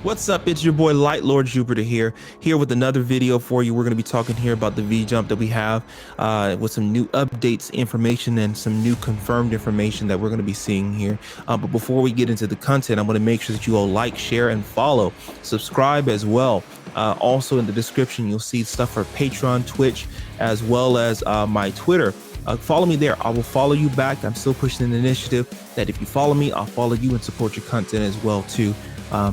What's up? It's your boy Light Lord Jupiter here with another video for you. We're going to be talking here about the V Jump that we have with some new updates, information, and some new confirmed information that we're going to be seeing here. But before we get into the content, I'm going to make sure that you all like, share, and follow. Subscribe as well. Also in the description, you'll see stuff for Patreon, Twitch, as well as my Twitter. Follow me there. I will follow you back. I'm still pushing an initiative that if you follow me, I'll follow you and support your content as well too.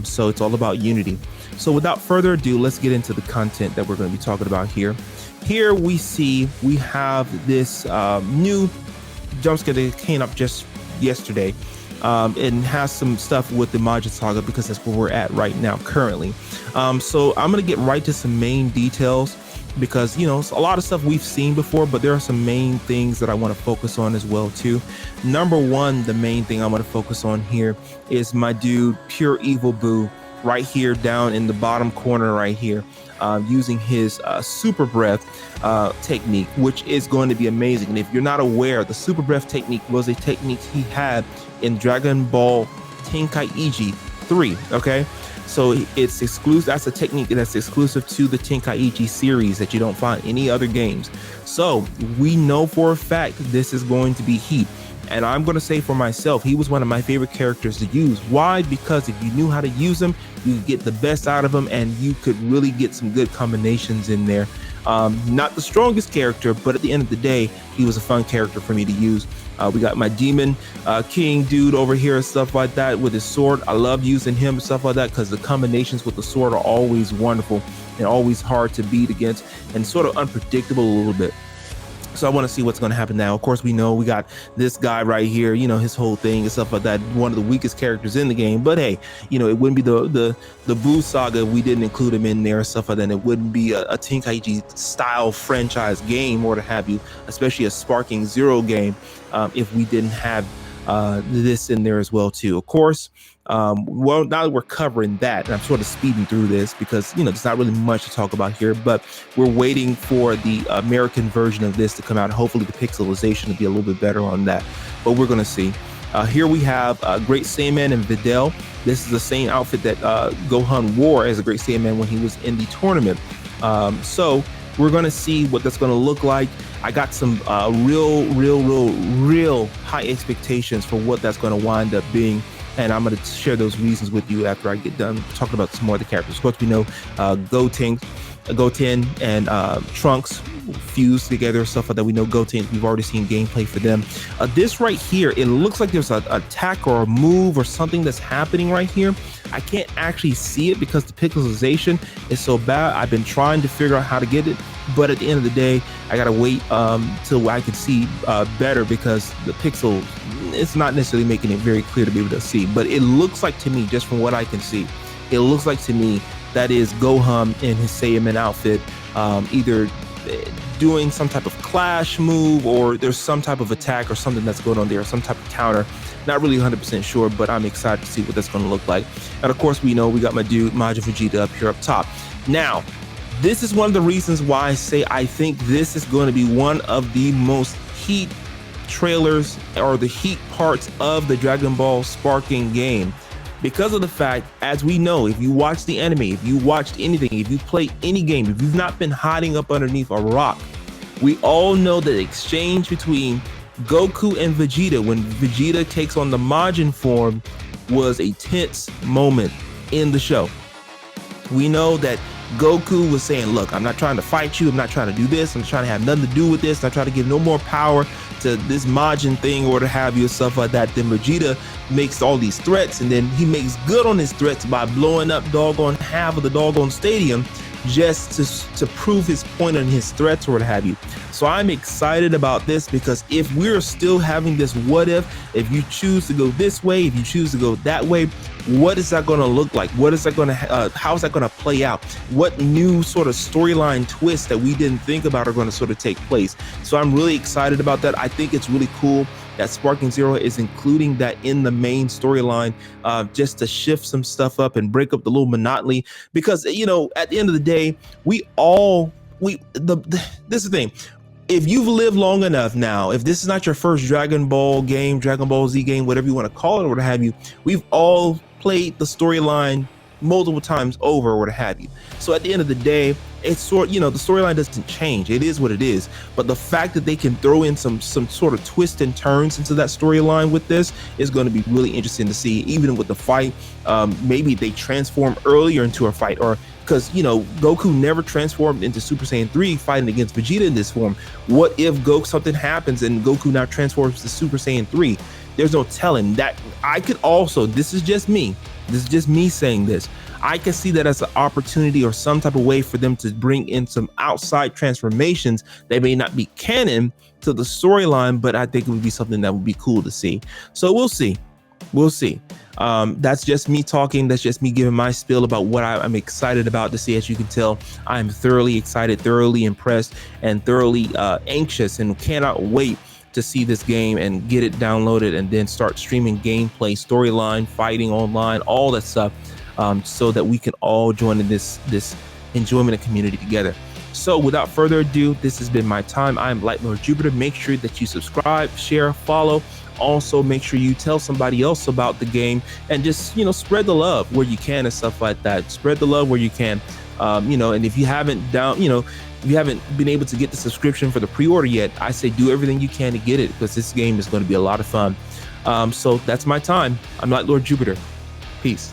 So it's all about unity. So without further ado, let's get into the content that we're going to be talking about here. Here we have this new jump scare that came up just yesterday. And has some stuff with the Majin Saga because that's where we're at right now currently. So I'm going to get right to some main details because, you know, a lot of stuff we've seen before, but there are some main things that I want to focus on as well too. Number one, the main thing I want to focus on here is my dude Pure Evil Boo right here down in the bottom corner right here, using his super breath technique, which is going to be amazing. And if you're not aware, the super breath technique was a technique he had in Dragon Ball Tenkaichi 3. Okay, so it's exclusive. That's a technique that's exclusive to the Tenkaichi series that you don't find any other games. So we know for a fact this is going to be heat. And I'm going to say for myself, he was one of my favorite characters to use. Why? Because if you knew how to use him, you could get the best out of him and you could really get some good combinations in there. Not the strongest character, but at the end of the day, he was a fun character for me to use. We got my Demon King dude over here and stuff like that with his sword. I love using him and stuff like that because the combinations with the sword are always wonderful and always hard to beat against and sort of unpredictable a little bit. So I want to see what's going to happen now. Of course, we know we got this guy right here, you know, his whole thing and stuff like that. One of the weakest characters in the game. But hey, you know, it wouldn't be the Boo Saga if we didn't include him in there and stuff like that. It wouldn't be a Tenkaichi style franchise game or to have you, especially a Sparking Zero game, if we didn't have this in there as well too. Of course, well, now that we're covering that, and I'm sort of speeding through this because, you know, there's not really much to talk about here, but we're waiting for the American version of this to come out. Hopefully the pixelization will be a little bit better on that, but we're going to see. Here we have Great Saiyaman and Videl. This is the same outfit that Gohan wore as a Great Saiyaman when he was in the tournament. So we're going to see what that's going to look like. I got some real high expectations for what that's going to wind up being. And I'm going to share those reasons with you after I get done talking about some more of the characters. Of course, we know Goten and Trunks fused together, stuff like that. We know Goten, we've already seen gameplay for them. This right here, it looks like there's an attack or a move or something that's happening right here. I can't actually see it because the pixelization is so bad. I've been trying to figure out how to get it, but at the end of the day, I gotta wait till I can see better because the pixel, it's not necessarily making it very clear to be able to see. But it looks like to me, just from what I can see, it looks like to me that is Gohan in his Saiyaman outfit, either doing some type of clash move or there's some type of attack or something that's going on there, some type of counter. Not really 100% sure, but I'm excited to see what that's going to look like. And of course, we know we got my dude Majin Vegeta up here up top. Now, this is one of the reasons why I say I think this is going to be one of the most heat trailers or the heat parts of the Dragon Ball Sparking game. Because of the fact, as we know, if you watch the anime, if you watched anything, if you played any game, if you've not been hiding up underneath a rock, we all know that exchange between Goku and Vegeta when Vegeta takes on the Majin form was a tense moment in the show. We know that Goku was saying, look, I'm not trying to fight you, I'm not trying to do this, I'm trying to have nothing to do with this, I'm not trying to give no more power to this Majin thing or to have you, stuff like that. Then Vegeta makes all these threats, and then he makes good on his threats by blowing up doggone half of the doggone stadium just to prove his point on his threats or what have you. So I'm excited about this because if we're still having this what if you choose to go this way, if you choose to go that way, what is that going to look like? What is that going to, how is that going to play out? What new sort of storyline twists that we didn't think about are going to sort of take place? So I'm really excited about that. I think it's really cool that Sparking Zero is including that in the main storyline, just to shift some stuff up and break up the little monotony. Because, you know, at the end of the day, this is the thing. If you've lived long enough now, if this is not your first Dragon Ball game, Dragon Ball Z game, whatever you want to call it or what have you, we've all played the storyline multiple times over or what have you. So at the end of the day, it's sort, you know, the storyline doesn't change. It is what it is. But the fact that they can throw in some sort of twist and turns into that storyline with this is going to be really interesting to see. Even with the fight, maybe they transform earlier into a fight, or because, you know, Goku never transformed into Super Saiyan 3 fighting against Vegeta in this form. What if something happens and Goku now transforms to Super Saiyan 3? There's no telling. That I could also, this is just me saying this, I can see that as an opportunity or some type of way for them to bring in some outside transformations that may not be canon to the storyline, but I think it would be something that would be cool to see. So we'll see. That's just me talking. That's just me giving my spiel about what I'm excited about to see. As you can tell, I'm thoroughly excited, thoroughly impressed, and thoroughly anxious, and cannot wait to see this game and get it downloaded and then start streaming gameplay, storyline, fighting online, all that stuff, so that we can all join in this enjoyment and community together. So without further ado, this has been my time. I'm Light Lord Jupiter. Make sure that you subscribe, share, follow. Also, make sure you tell somebody else about the game, and just, you know, spread the love where you can and stuff like that. Spread the love where you can, you know, and if you haven't if you haven't been able to get the subscription for the pre-order yet, I say do everything you can to get it, because this game is going to be a lot of fun. So that's my time. I'm Light Lord Jupiter. Peace.